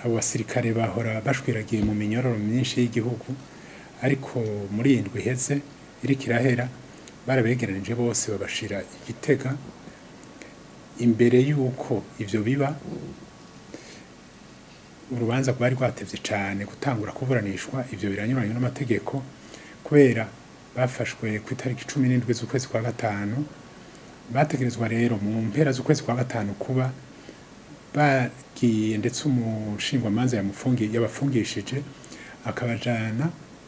abo basirikare bahora bashwiragiye mu minyororo myinshi y'igihugu ariko muri iyi ndwi iheze iriko irahera barabegeranije bose babashira Igitega imbere y'uko ivyo biba urubanza rwari rwatevye cane gutangura kuburanishwa ivyo biranyuranye n'amategeko kubera bafashwe ku itariki 17 z'ukwezi kwa gatanu bategerezwa rero mu mpera z'ukwezi kwa gatanu kuba bagiye ndetse umushingwamanza yabafungishije akabajana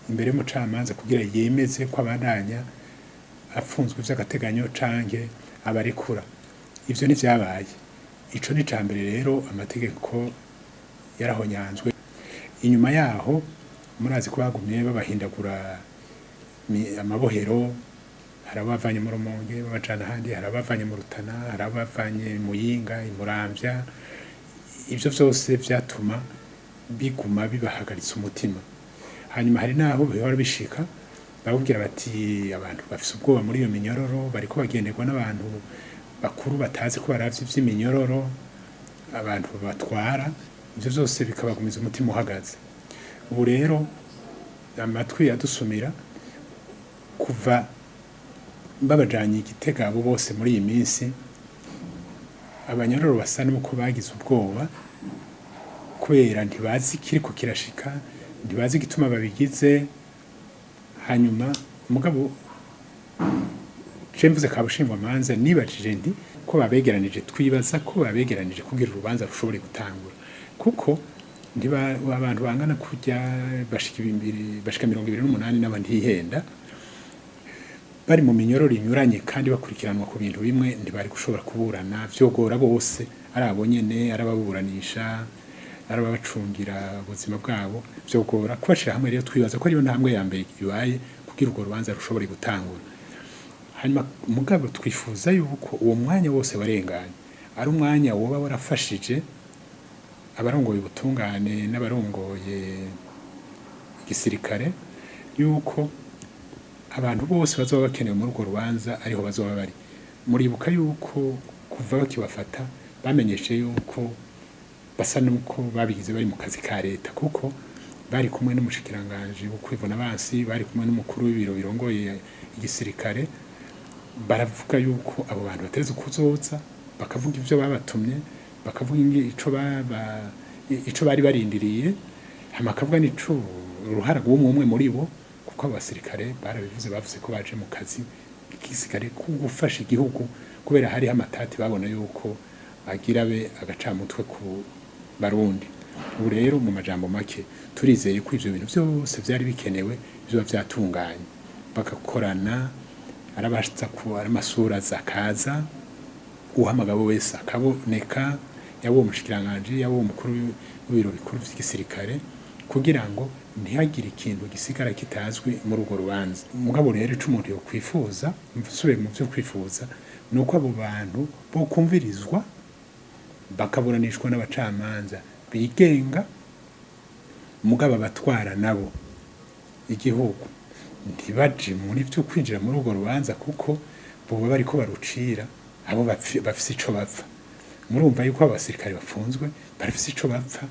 imbere y'umucamanza kugira yemeze ko abandanya apfunzwe vy'agateganyo canke abarekura ivyo ni vyabaye ico ni cambere rero amategeko yarahonyanzwe inyuma yaho murazi ko bagumye babahindagura amabohero harabavanye mu Rumonge babajana handi harabavanye mu Rutana harabavanye mu Yinga imuramvya ivyo vyose vyatuma biguma bibahagaritse umutima hanyuma hari naho bihora bishika babubwira bati abantu bafise ubwoba muri iyo minyororo bariko bagenderwa n'abantu bakuru batazi ko baravye ivy'iminyororo abantu batwara ivyo vyose bikabagumiza umutima uhagaze ubu rero amatwi yadusumira kuva babajanye Igitega abo bose muri iyi minsi abanyororo basa n'uko bagize ubwoba kubera ntibazi kiriko kirashika ntibazi gituma babigize hanyuma mugabo cemvuze kabushingwa manza nibajije ndi ko babegeranije twibaza ko babegeranije kugira urubanza rushobore gutangura kuko ndiba abantu bangana kujya bashika 28 n'abandi hihenda bari mu minyororo inyuranye kandi bakurikiranwa ku bintu bimwe ntibari gushobora kuburana vyogora bose ari abo nyene ari ababuranisha ari abacungira ubuzima bwabo vyogora kubashira hamwe rero twibaza ko ariyo ntambwe ya mbere ibaye kugira urwo rubanza rushobore gutangura hanyuma mugabo twifuza yuko uwo mwanya wose warenganye ari umwanya woba warafashije abarongoye ubutungane n'abarongoye igisirikare yuko abantu bose bazoba bakenewe muri urwo rubanza ariho bazoba bari muribuka yuko kuva bakibafata bamenyeshe yuko basa nuko babigize bari mu kazi ka leta kuko bari kumwe n'umushikiranganje wo kwivuna abansi bari kumwe n'umukuru w'ibiro birongoye igisirikare baravuga yuko abo bantu batereze kuzoza bakavuga ivyo babatumye bakavuga ico bari barindiriye hamakavuga nico uruhara rw'umwe muri bo kuko abasirikare barabivuze bavuze ko baje mu kazi igisirikare kugufasha igihugu kubera hari amatati babona yuko agira be agacamutwe ku barundi ubu rero mu majambo make turizeye ko ivyo bintu byose byari bikenewe biba byatunganye bagakorana arabashitsa ku aramasura zakaza uhamagabo wese akaboneka yabo umushikiranganje yabo umukuru w'ibiro bikuru by'igisirikare kugira ngo ntihagire ikintu gisigara kitazwi muri urwo rubanza mugabo rero ico umuntu yo kwifuza mvusubiye mu byo kwifuza nuko abo bantu bo kumvirizwa bakaburanishwa n'abacamanza bigenga mugabo batwara nabo igihugu ntibaje muri byo kwinjira muri urwo rubanza kuko bo bariko barucira abo bafise ico bapfa murumva yuko abasirikare bafunzwe barafise ico bapfa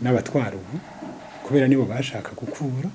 n'abatwara ubu kubera nibo bashaka gukura